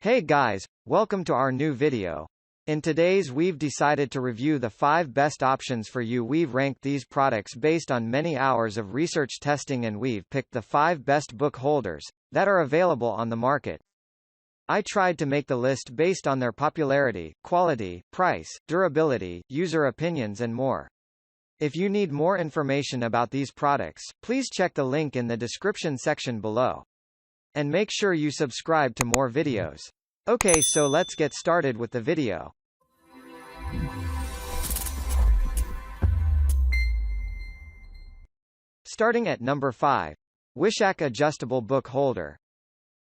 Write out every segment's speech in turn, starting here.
Hey guys, welcome to our new video. In today's we've decided to review the 5 best options for you. We've ranked these products based on many hours of research testing and we've picked the 5 best book holders that are available on the market. I tried to make the list based on their popularity, quality, price, durability, user opinions and more. If you need more information about these products, please check the link in the description section below. And make sure you subscribe to more videos. Okay, so let's get started with the video. Starting at number 5. Wishack Adjustable Book Holder.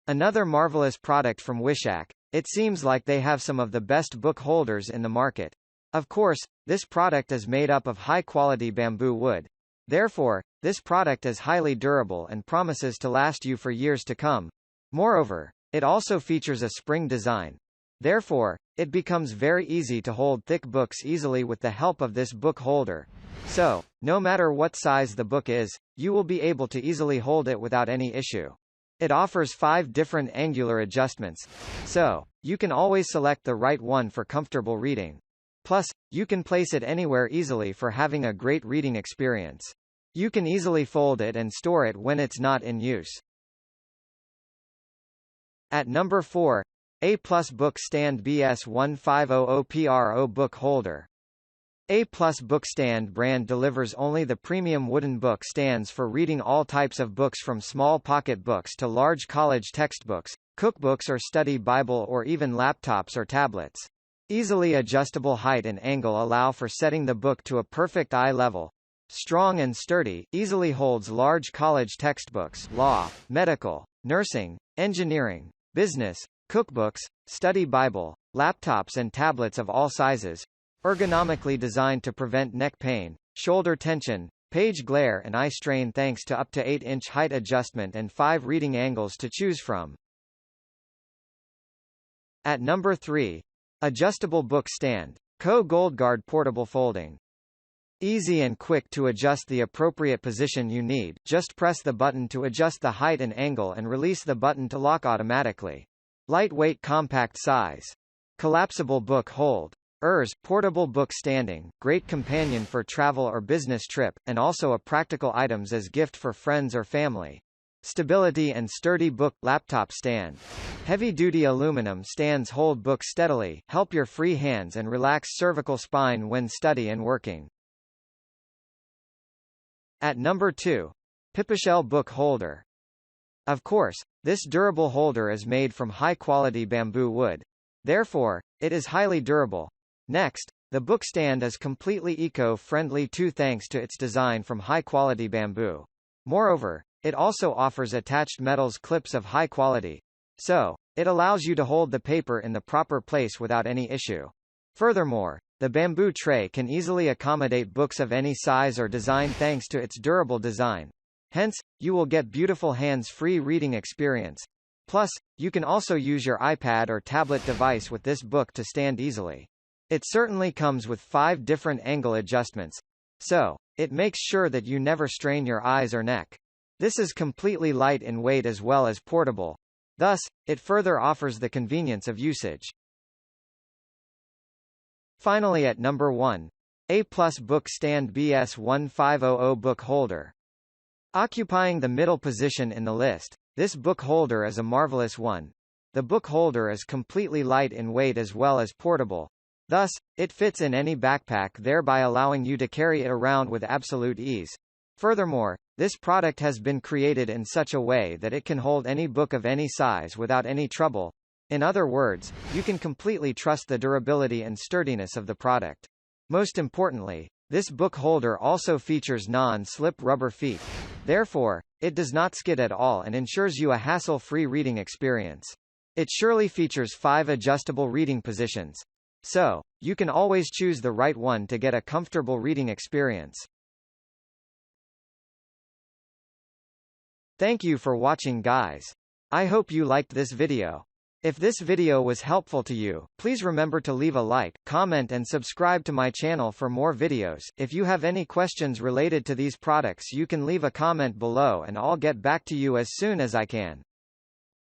Another marvelous product from Wishack. It seems like they have some of the best book holders in the market. Of course, this product is made up of high-quality bamboo wood. Therefore, this product is highly durable and promises to last you for years to come. Moreover, it also features a spring design. Therefore, it becomes very easy to hold thick books easily with the help of this book holder. So, no matter what size the book is, you will be able to easily hold it without any issue. It offers 5 different angular adjustments, so you can always select the right one for comfortable reading. Plus, you can place it anywhere easily for having a great reading experience. You can easily fold it and store it when it's not in use. At number 4. A+ Book Stand BS1500PRO Book Holder. A+ Book Stand brand delivers only the premium wooden book stands for reading all types of books from small pocket books to large college textbooks, cookbooks or study Bible or even laptops or tablets. Easily adjustable height and angle allow for setting the book to a perfect eye level. Strong and sturdy, easily holds large college textbooks, law, medical, nursing, engineering, business, cookbooks, study Bible, laptops and tablets of all sizes. Ergonomically designed to prevent neck pain, shoulder tension, page glare and eye strain thanks to up to 8-inch height adjustment and 5 reading angles to choose from. At number 3. Adjustable Book Stand. Co-Goldguard Portable Folding. Easy and quick to adjust the appropriate position you need. Just press the button to adjust the height and angle and release the button to lock automatically. Lightweight compact size. Collapsible book hold. Portable book standing, great companion for travel or business trip, and also a practical items as gift for friends or family. Stability and sturdy book laptop stand. Heavy-duty aluminum stands hold books steadily, help your free hands and relax cervical spine when study and working. At number 2. Pipishell Book Holder. Of course, this durable holder is made from high-quality bamboo wood. Therefore, it is highly durable. Next, the book stand is completely eco-friendly too thanks to its design from high-quality bamboo. Moreover, it also offers attached metals clips of high quality. So, it allows you to hold the paper in the proper place without any issue. Furthermore, the bamboo tray can easily accommodate books of any size or design thanks to its durable design. Hence, you will get beautiful hands-free reading experience. Plus, you can also use your iPad or tablet device with this book to stand easily. It certainly comes with 5 different angle adjustments. So, it makes sure that you never strain your eyes or neck. This is completely light in weight as well as portable. Thus, it further offers the convenience of usage. Finally at number 1. A+ Book Stand BS1500 Book Holder. Occupying the middle position in the list, this book holder is a marvelous one. The book holder is completely light in weight as well as portable. Thus, it fits in any backpack thereby allowing you to carry it around with absolute ease. Furthermore, this product has been created in such a way that it can hold any book of any size without any trouble. In other words, you can completely trust the durability and sturdiness of the product. Most importantly, this book holder also features non-slip rubber feet. Therefore, it does not skid at all and ensures you a hassle-free reading experience. It surely features 5 adjustable reading positions. So, you can always choose the right one to get a comfortable reading experience. Thank you for watching guys. I hope you liked this video. If this video was helpful to you, please remember to leave a like, comment and subscribe to my channel for more videos. If you have any questions related to these products you can leave a comment below and I'll get back to you as soon as I can.